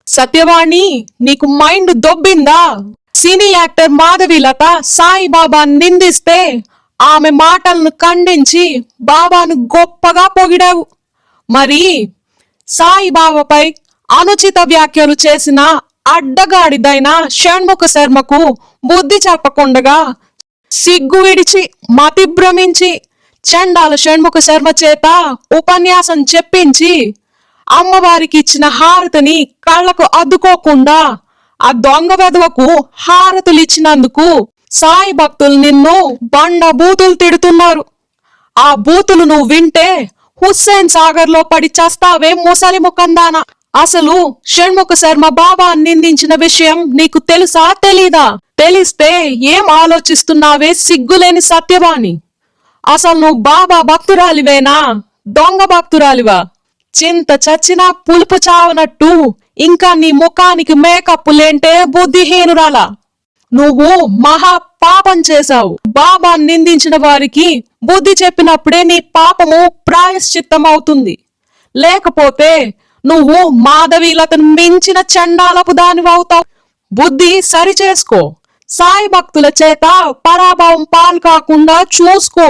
సత్యవాణి, నీకు mind దొబ్బిందా? Cine actor Madhavilatha సాయిబాబాను నిందిస్తే ఆమె మాటలను ఖండించి బాబాను గొప్పగా పొగిడావు. మరి సాయిబాబాపై అనుచిత వ్యాఖ్యలు చేసిన అడ్డగాడిదైన షణ్ముఖ శర్మకు బుద్ధి చెప్పకుండగా సిగ్గు విడిచి మతి భ్రమించి చండాల షణ్ముఖ శర్మ చేత ఉపన్యాసం చెప్పించి అమ్మవారికి ఇచ్చిన హారతిని కళ్ళకు అద్దుకోకుండా ఆ దొంగ వెధవకు హారతులు ఇచ్చినందుకు సాయి భక్తులు నిన్ను బండ బూతులు తిడుతున్నారు. ఆ బూతులు నువ్వు వింటే హుస్సేన్ సాగర్ లో పడి చస్తావే ముసలి ముఖందానా. అసలు షణ్ముఖ శర్మ బాబా నిందించిన విషయం నీకు తెలుసా తెలీదా? తెలిస్తే ఏం ఆలోచిస్తున్నావే సిగ్గులేని సత్యవాణి? అసలు నువ్వు బాబా భక్తురాలివేనా, దొంగ భక్తురాలివా? చింత చచ్చినా పులుపు చావనట్టు ఇంకా నీ ముఖానికి మేకప్ లేంటే బుద్ధిహీనురాలా. నువ్వు మహా పాపం చేశావు. బాబా నిందించిన వారికి బుద్ధి చెప్పినప్పుడే నీ పాపము ప్రాయశ్చిత్తం అవుతుంది. లేకపోతే నువ్వు మాధవీలతను మించిన చండాలపు దానివవుతావు. బుద్ధి సరిచేసుకో. సాయి భక్తుల చేత పరాభవం పాలు కాకుండా చూసుకో.